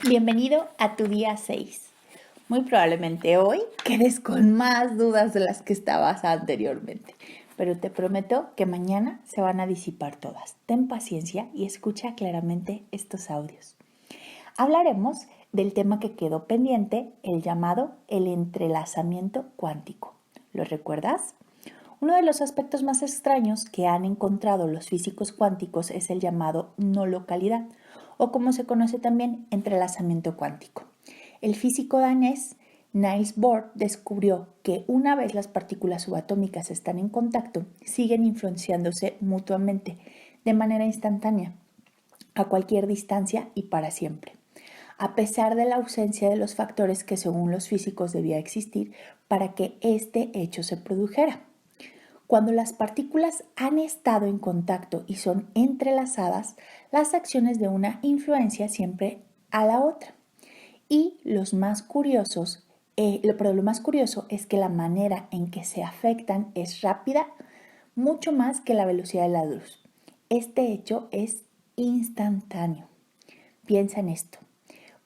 Bienvenido a tu día 6. Muy probablemente hoy quedes con más dudas de las que estabas anteriormente, pero te prometo que mañana se van a disipar todas. Ten paciencia y escucha claramente estos audios. Hablaremos del tema que quedó pendiente, el llamado el entrelazamiento cuántico. ¿Lo recuerdas? Uno de los aspectos más extraños que han encontrado los físicos cuánticos es el llamado no localidad, o como se conoce también, entrelazamiento cuántico. El físico danés Niels Bohr descubrió que una vez las partículas subatómicas están en contacto, siguen influenciándose mutuamente de manera instantánea, a cualquier distancia y para siempre, a pesar de la ausencia de los factores que según los físicos debía existir para que este hecho se produjera. Cuando las partículas han estado en contacto y son entrelazadas, las acciones de una influencian siempre a la otra. Y lo más curioso es que la manera en que se afectan es rápida, mucho más que la velocidad de la luz. Este hecho es instantáneo. Piensa en esto.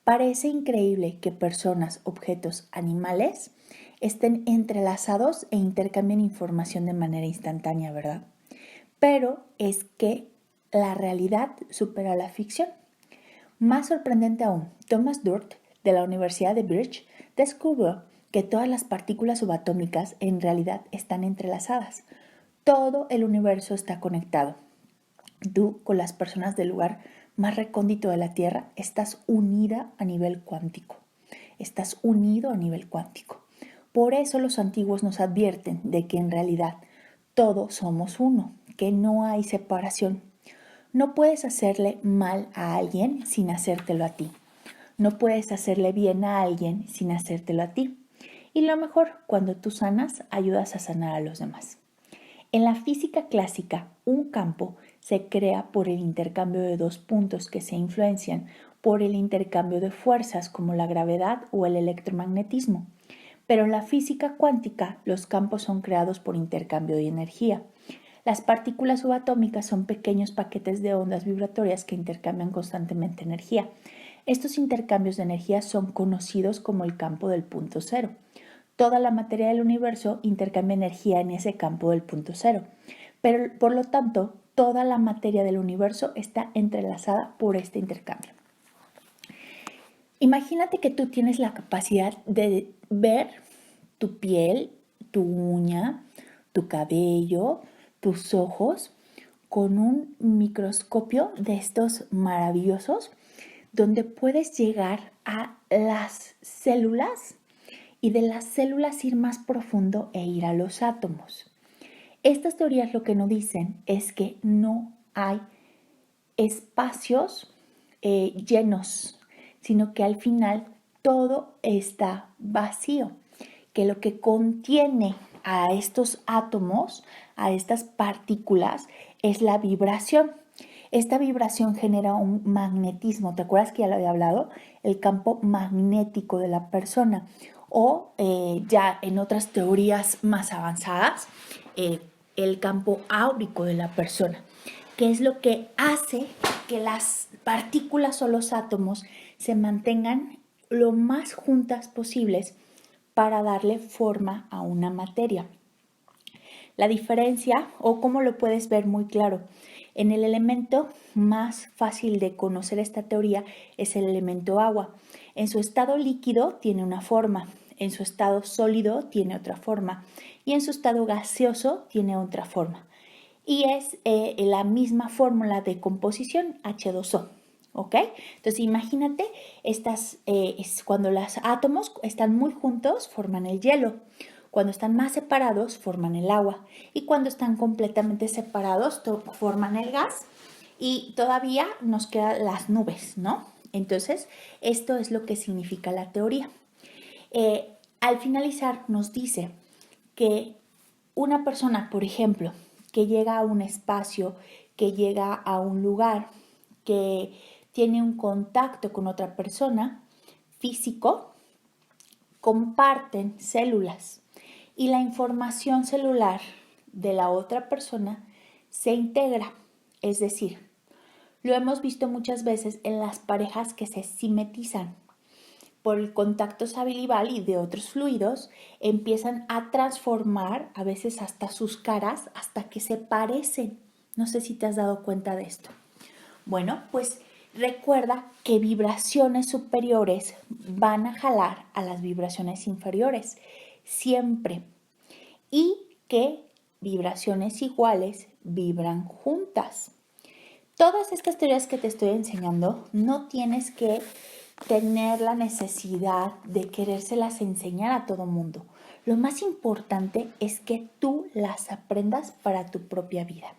Parece increíble que personas, objetos, animales estén entrelazados e intercambien información de manera instantánea, ¿verdad? Pero es que la realidad supera la ficción. Más sorprendente aún, Thomas Durt, de la Universidad de Birch, descubrió que todas las partículas subatómicas en realidad están entrelazadas. Todo el universo está conectado. Tú, con las personas del lugar más recóndito de la Tierra, estás unida a nivel cuántico. Estás unido a nivel cuántico. Por eso los antiguos nos advierten de que en realidad todos somos uno, que no hay separación. No puedes hacerle mal a alguien sin hacértelo a ti. No puedes hacerle bien a alguien sin hacértelo a ti. Y lo mejor, cuando tú sanas, ayudas a sanar a los demás. En la física clásica, un campo se crea por el intercambio de dos puntos que se influencian por el intercambio de fuerzas como la gravedad o el electromagnetismo. Pero en la física cuántica, los campos son creados por intercambio de energía. Las partículas subatómicas son pequeños paquetes de ondas vibratorias que intercambian constantemente energía. Estos intercambios de energía son conocidos como el campo del punto cero. Toda la materia del universo intercambia energía en ese campo del punto cero, pero por lo tanto, toda la materia del universo está entrelazada por este intercambio. Imagínate que tú tienes la capacidad de ver tu piel, tu uña, tu cabello, tus ojos con un microscopio de estos maravillosos donde puedes llegar a las células y de las células ir más profundo e ir a los átomos. Estas teorías lo que nos dicen es que no hay espacios llenos, sino que al final todo está vacío, que lo que contiene a estos átomos, a estas partículas, es la vibración. Esta vibración genera un magnetismo, ¿te acuerdas que ya lo había hablado? El campo magnético de la persona. O ya en otras teorías más avanzadas, el campo áurico de la persona, que es lo que hace que las partículas o los átomos se mantengan lo más juntas posibles para darle forma a una materia. La diferencia, o como lo puedes ver muy claro, en el elemento más fácil de conocer esta teoría es el elemento agua. En su estado líquido tiene una forma, en su estado sólido tiene otra forma y en su estado gaseoso tiene otra forma. Y es la misma fórmula de composición H2O. ¿Ok? Entonces imagínate, cuando los átomos están muy juntos forman el hielo. Cuando están más separados forman el agua y cuando están completamente separados forman el gas y todavía nos quedan las nubes, ¿no? Entonces, esto es lo que significa la teoría. Al finalizar nos dice que una persona, por ejemplo, que llega a un espacio, que llega a un lugar, que tiene un contacto con otra persona físico, comparten células y la información celular de la otra persona se integra. Es decir, Lo hemos visto muchas veces en las parejas que se simetizan. Por el contacto salival y de otros fluidos, empiezan a transformar a veces hasta sus caras hasta que se parecen. No sé si te has dado cuenta de esto. Bueno, pues recuerda que vibraciones superiores van a jalar a las vibraciones inferiores, siempre. Y que vibraciones iguales vibran juntas. Todas estas teorías que te estoy enseñando, no tienes que tener la necesidad de querérselas enseñar a todo mundo. Lo más importante es que tú las aprendas para tu propia vida.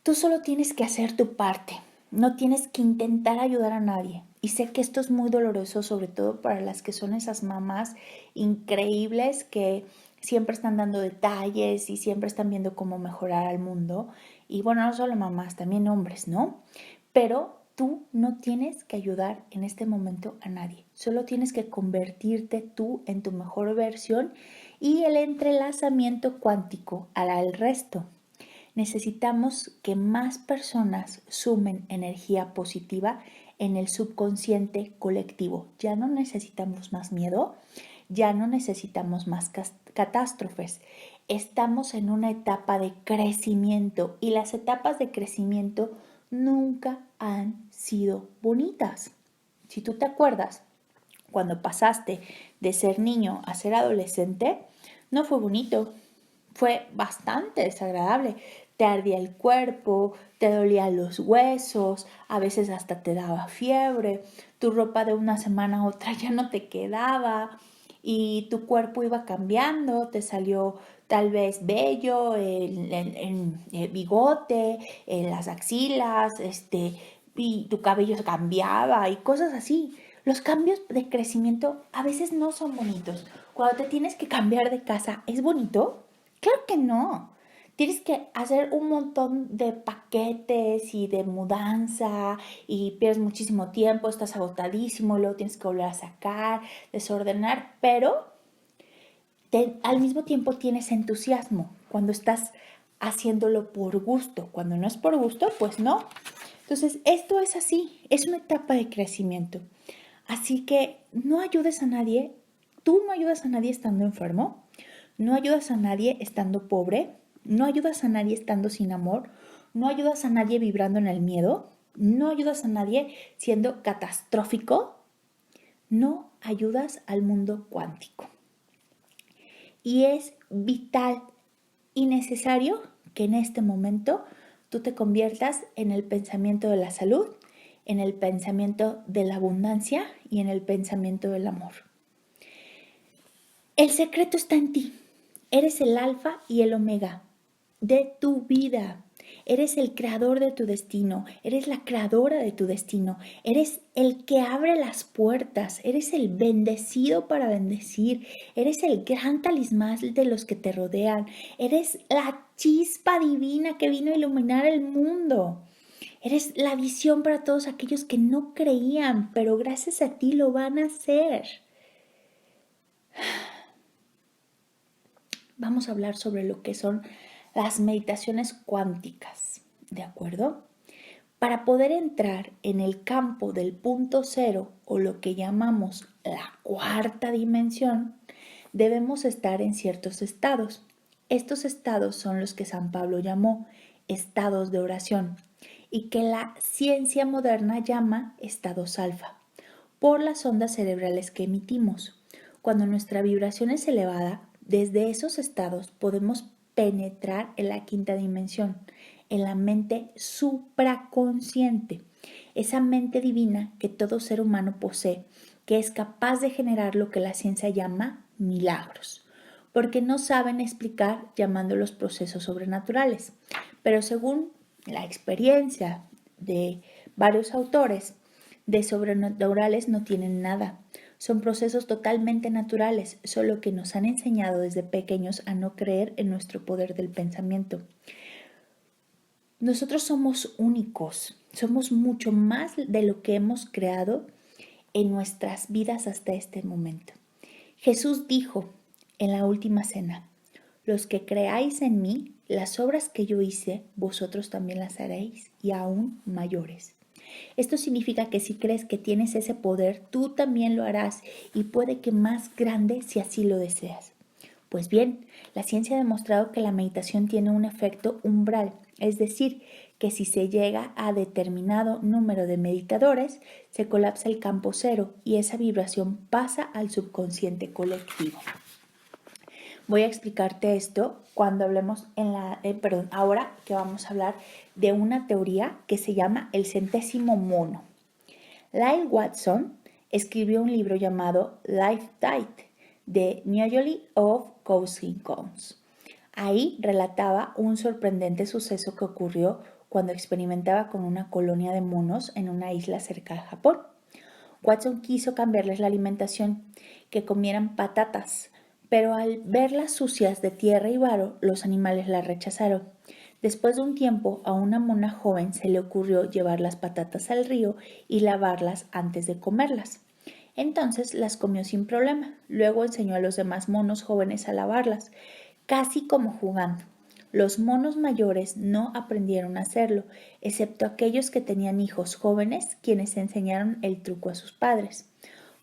Tú solo tienes que hacer tu parte, no tienes que intentar ayudar a nadie. Y sé que esto es muy doloroso, sobre todo para las que son esas mamás increíbles que siempre están dando detalles y siempre están viendo cómo mejorar al mundo. Y bueno, no solo mamás, también hombres, ¿no? Pero tú no tienes que ayudar en este momento a nadie. Solo tienes que convertirte tú en tu mejor versión y el entrelazamiento cuántico hará el resto. Necesitamos que más personas sumen energía positiva en el subconsciente colectivo. Ya no necesitamos más miedo, ya no necesitamos más catástrofes. Estamos en una etapa de crecimiento y las etapas de crecimiento nunca han sido bonitas. Si tú te acuerdas, cuando pasaste de ser niño a ser adolescente, no fue bonito, fue bastante desagradable. Te ardía el cuerpo, te dolían los huesos, a veces hasta te daba fiebre, tu ropa de una semana a otra ya no te quedaba y tu cuerpo iba cambiando, te salió tal vez vello, el bigote, en las axilas, y tu cabello cambiaba y cosas así. Los cambios de crecimiento a veces no son bonitos. Cuando te tienes que cambiar de casa, ¿es bonito? Claro que no. Tienes que hacer un montón de paquetes y de mudanza y pierdes muchísimo tiempo, estás agotadísimo, luego tienes que volver a sacar, desordenar, pero al mismo tiempo tienes entusiasmo cuando estás haciéndolo por gusto. Cuando no es por gusto, pues no. Entonces, esto es así, es una etapa de crecimiento. Así que no ayudes a nadie, tú no ayudas a nadie estando enfermo, no ayudas a nadie estando pobre, no ayudas a nadie estando sin amor, no ayudas a nadie vibrando en el miedo, no ayudas a nadie siendo catastrófico, no ayudas al mundo cuántico. Y es vital y necesario que en este momento tú te conviertas en el pensamiento de la salud, en el pensamiento de la abundancia y en el pensamiento del amor. El secreto está en ti. Eres el alfa y el omega de tu vida. Eres el creador de tu destino, eres la creadora de tu destino, eres el que abre las puertas, eres el bendecido para bendecir, eres el gran talismán de los que te rodean, eres la chispa divina que vino a iluminar el mundo. Eres la visión para todos aquellos que no creían, pero gracias a ti lo van a hacer. Vamos a hablar sobre lo que son las meditaciones cuánticas, ¿de acuerdo? Para poder entrar en el campo del punto cero o lo que llamamos la cuarta dimensión, debemos estar en ciertos estados. Estos estados son los que San Pablo llamó estados de oración y que la ciencia moderna llama estados alfa, por las ondas cerebrales que emitimos. Cuando nuestra vibración es elevada, desde esos estados podemos penetrar en la quinta dimensión, en la mente supraconsciente, esa mente divina que todo ser humano posee, que es capaz de generar lo que la ciencia llama milagros, porque no saben explicar llamándolos procesos sobrenaturales. Pero según la experiencia de varios autores, de sobrenaturales no tienen nada. Son procesos totalmente naturales, solo que nos han enseñado desde pequeños a no creer en nuestro poder del pensamiento. Nosotros somos únicos, somos mucho más de lo que hemos creado en nuestras vidas hasta este momento. Jesús dijo en la última cena, los que creáis en mí, las obras que yo hice, vosotros también las haréis, y aún mayores. Esto significa que si crees que tienes ese poder, tú también lo harás y puede que más grande si así lo deseas. Pues bien, la ciencia ha demostrado que la meditación tiene un efecto umbral, es decir, que si se llega a determinado número de meditadores, se colapsa el campo cero y esa vibración pasa al subconsciente colectivo. Voy a explicarte esto cuando hablemos ahora que vamos a hablar de una teoría que se llama el centésimo mono. Lyle Watson escribió un libro llamado Life Diet, The Neology of Consequence. Ahí relataba un sorprendente suceso que ocurrió cuando experimentaba con una colonia de monos en una isla cerca de Japón. Watson quiso cambiarles la alimentación, que comieran patatas, pero al verlas sucias de tierra y barro, los animales las rechazaron. Después de un tiempo, a una mona joven se le ocurrió llevar las patatas al río y lavarlas antes de comerlas. Entonces las comió sin problema. Luego enseñó a los demás monos jóvenes a lavarlas, casi como jugando. Los monos mayores no aprendieron a hacerlo, excepto aquellos que tenían hijos jóvenes, quienes enseñaron el truco a sus padres.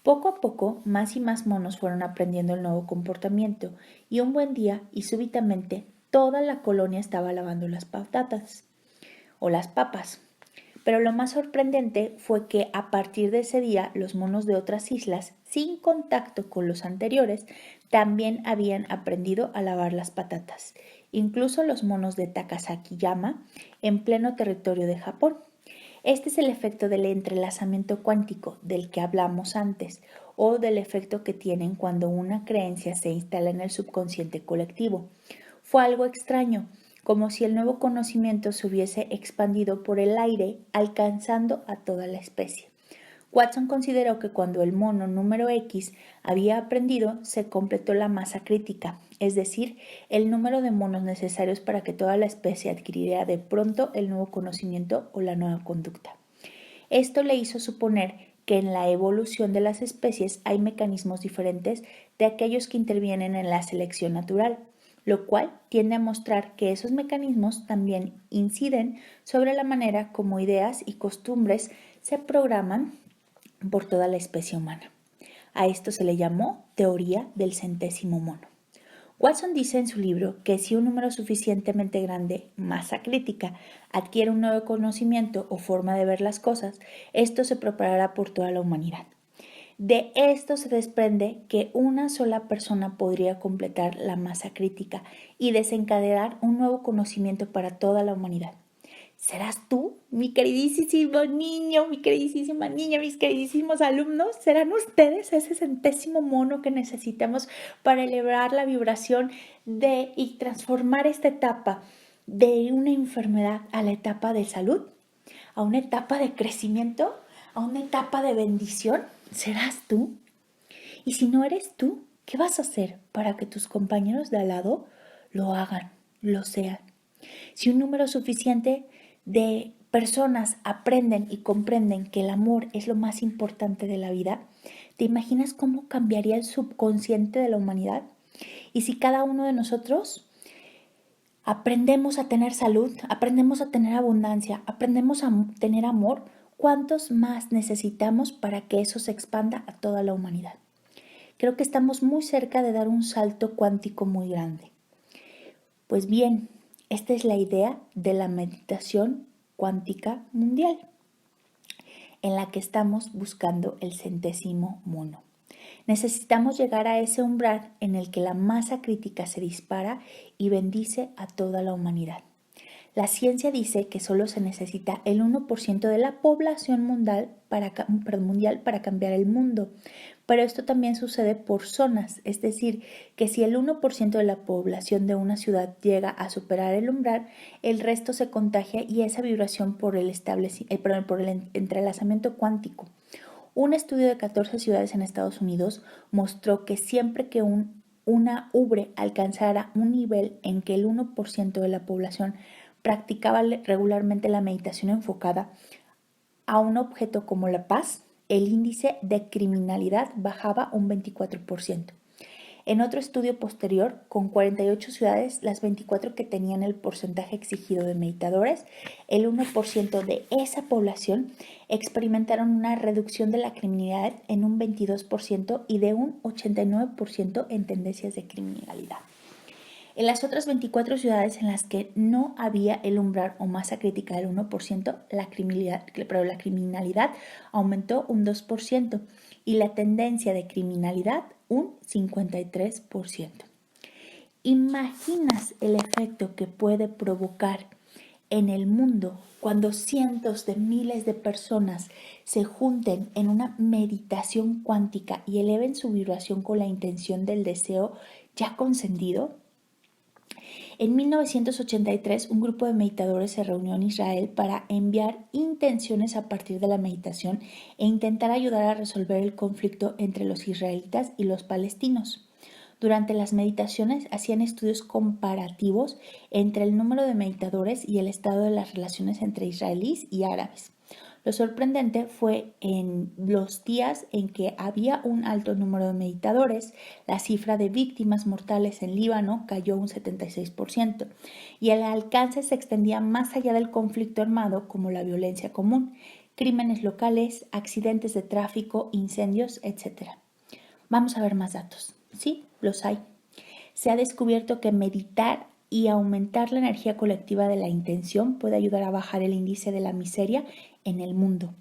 Poco a poco, más y más monos fueron aprendiendo el nuevo comportamiento, y un buen día, y súbitamente, toda la colonia estaba lavando las patatas o las papas. Pero lo más sorprendente fue que a partir de ese día los monos de otras islas, sin contacto con los anteriores, también habían aprendido a lavar las patatas, incluso los monos de Takasaki-yama, en pleno territorio de Japón. Este es el efecto del entrelazamiento cuántico del que hablamos antes, o del efecto que tienen cuando una creencia se instala en el subconsciente colectivo. Fue algo extraño, como si el nuevo conocimiento se hubiese expandido por el aire, alcanzando a toda la especie. Watson consideró que cuando el mono número X había aprendido, se completó la masa crítica, es decir, el número de monos necesarios para que toda la especie adquiriera de pronto el nuevo conocimiento o la nueva conducta. Esto le hizo suponer que en la evolución de las especies hay mecanismos diferentes de aquellos que intervienen en la selección natural, lo cual tiende a mostrar que esos mecanismos también inciden sobre la manera como ideas y costumbres se programan por toda la especie humana. A esto se le llamó teoría del centésimo mono. Watson dice en su libro que si un número suficientemente grande, masa crítica, adquiere un nuevo conocimiento o forma de ver las cosas, esto se propagará por toda la humanidad. De esto se desprende que una sola persona podría completar la masa crítica y desencadenar un nuevo conocimiento para toda la humanidad. ¿Serás tú, mi queridísimo niño, mi queridísima niña, mis queridísimos alumnos? ¿Serán ustedes ese centésimo mono que necesitamos para elevar la vibración y transformar esta etapa de una enfermedad a la etapa de salud, a una etapa de crecimiento, a una etapa de bendición? ¿Serás tú? Y si no eres tú, ¿qué vas a hacer para que tus compañeros de al lado lo hagan, lo sean? Si un número suficiente de personas aprenden y comprenden que el amor es lo más importante de la vida, ¿te imaginas cómo cambiaría el subconsciente de la humanidad? Y si cada uno de nosotros aprendemos a tener salud, aprendemos a tener abundancia, aprendemos a tener amor, ¿cuántos más necesitamos para que eso se expanda a toda la humanidad? Creo que estamos muy cerca de dar un salto cuántico muy grande. Pues bien, esta es la idea de la meditación cuántica mundial, en la que estamos buscando el centésimo mono. Necesitamos llegar a ese umbral en el que la masa crítica se dispara y bendice a toda la humanidad. La ciencia dice que solo se necesita el 1% de la población mundial para cambiar el mundo, pero esto también sucede por zonas, es decir, que si el 1% de la población de una ciudad llega a superar el umbral, el resto se contagia y esa vibración por el entrelazamiento cuántico. Un estudio de 14 ciudades en Estados Unidos mostró que siempre que una ubre alcanzara un nivel en que el 1% de la población practicaba regularmente la meditación enfocada a un objeto como la paz, el índice de criminalidad bajaba un 24%. En otro estudio posterior, con 48 ciudades, las 24 que tenían el porcentaje exigido de meditadores, el 1% de esa población experimentaron una reducción de la criminalidad en un 22% y de un 89% en tendencias de criminalidad. En las otras 24 ciudades en las que no había el umbral o masa crítica del 1%, la criminalidad aumentó un 2% y la tendencia de criminalidad un 53%. ¿Imaginas el efecto que puede provocar en el mundo cuando cientos de miles de personas se junten en una meditación cuántica y eleven su vibración con la intención del deseo ya concedido? En 1983, un grupo de meditadores se reunió en Israel para enviar intenciones a partir de la meditación e intentar ayudar a resolver el conflicto entre los israelitas y los palestinos. Durante las meditaciones hacían estudios comparativos entre el número de meditadores y el estado de las relaciones entre israelíes y árabes. Lo sorprendente fue en los días en que había un alto número de meditadores, la cifra de víctimas mortales en Líbano cayó un 76% y el alcance se extendía más allá del conflicto armado como la violencia común, crímenes locales, accidentes de tráfico, incendios, etc. Vamos a ver más datos. Sí, los hay. Se ha descubierto que meditar y aumentar la energía colectiva de la intención puede ayudar a bajar el índice de la miseria en el mundo.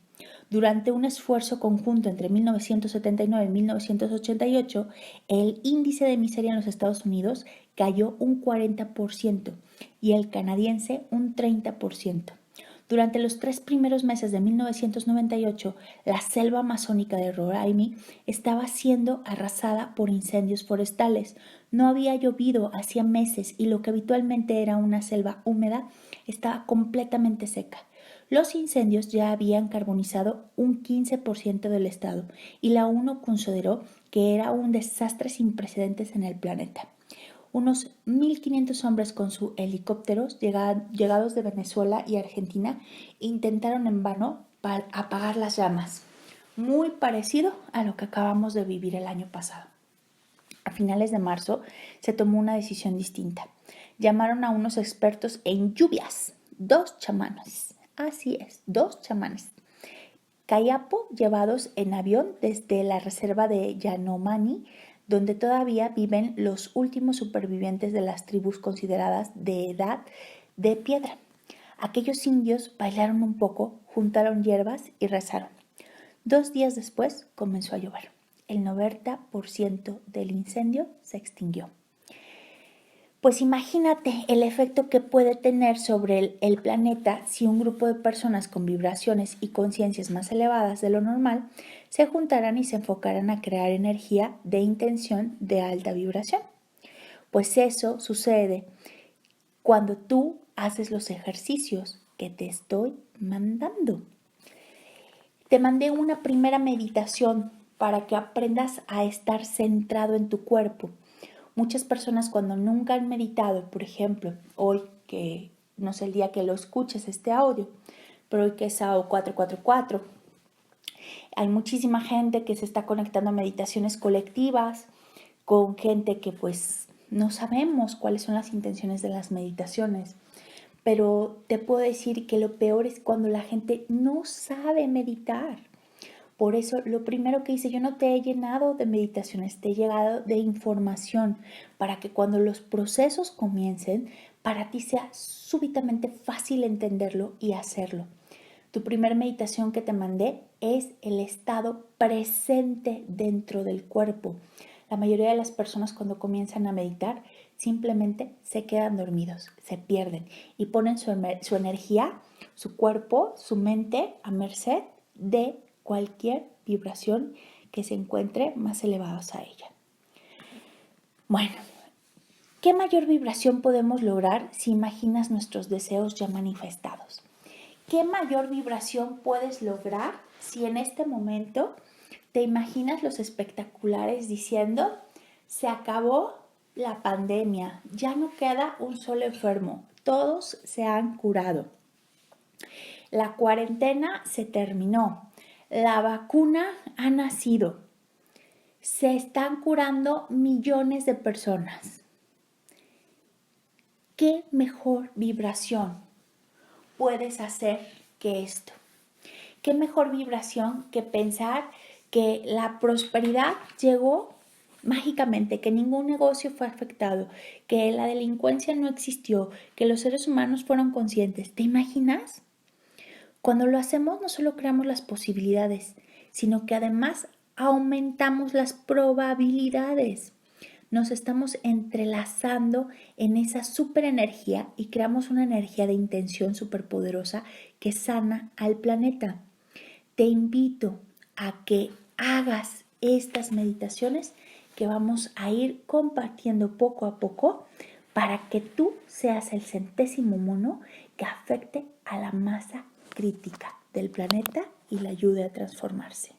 Durante un esfuerzo conjunto entre 1979 y 1988, el índice de miseria en los Estados Unidos cayó un 40% y el canadiense un 30%. Durante los 3 primeros meses de 1998, la selva amazónica de Roraima estaba siendo arrasada por incendios forestales. No había llovido hacía meses y lo que habitualmente era una selva húmeda estaba completamente seca. Los incendios ya habían carbonizado un 15% del estado y la ONU consideró que era un desastre sin precedentes en el planeta. Unos 1.500 hombres con sus helicópteros llegados de Venezuela y Argentina intentaron en vano apagar las llamas, muy parecido a lo que acabamos de vivir el año pasado. A finales de marzo se tomó una decisión distinta. Llamaron a unos expertos en lluvias, 2 chamanes, así es, 2 chamanes, Kayapo, llevados en avión desde la reserva de Yanomami, donde todavía viven los últimos supervivientes de las tribus consideradas de edad de piedra. Aquellos indios bailaron un poco, juntaron hierbas y rezaron. 2 días después comenzó a llover. El 90% del incendio se extinguió. Pues imagínate el efecto que puede tener sobre el planeta si un grupo de personas con vibraciones y conciencias más elevadas de lo normal se juntaran y se enfocaran a crear energía de intención de alta vibración. Pues eso sucede cuando tú haces los ejercicios que te estoy mandando. Te mandé una primera meditación para que aprendas a estar centrado en tu cuerpo. Muchas personas cuando nunca han meditado, por ejemplo, hoy que no sé el día que lo escuches este audio, pero hoy que es sábado 444, hay muchísima gente que se está conectando a meditaciones colectivas con gente que pues no sabemos cuáles son las intenciones de las meditaciones. Pero te puedo decir que lo peor es cuando la gente no sabe meditar. Por eso lo primero que hice, yo no te he llenado de meditaciones, te he llenado de información para que cuando los procesos comiencen, para ti sea súbitamente fácil entenderlo y hacerlo. Tu primera meditación que te mandé es el estado presente dentro del cuerpo. La mayoría de las personas cuando comienzan a meditar simplemente se quedan dormidos, se pierden y ponen su energía, su cuerpo, su mente a merced de cualquier vibración que se encuentre más elevados a ella. Bueno, ¿qué mayor vibración podemos lograr si imaginas nuestros deseos ya manifestados? ¿Qué mayor vibración puedes lograr si en este momento te imaginas los espectaculares diciendo, se acabó la pandemia, ya no queda un solo enfermo, todos se han curado, la cuarentena se terminó, la vacuna ha nacido, Se están curando millones de personas. ¿Qué mejor vibración puedes hacer que esto? ¿Qué mejor vibración que pensar que la prosperidad llegó mágicamente, que ningún negocio fue afectado, que la delincuencia no existió, que los seres humanos fueron conscientes? ¿Te imaginas? Cuando lo hacemos no solo creamos las posibilidades, sino que además aumentamos las probabilidades. Nos estamos entrelazando en esa super energía y creamos una energía de intención superpoderosa que sana al planeta. Te invito a que hagas estas meditaciones que vamos a ir compartiendo poco a poco para que tú seas el 100º mono que afecte a la masa crítica del planeta y la ayude a transformarse.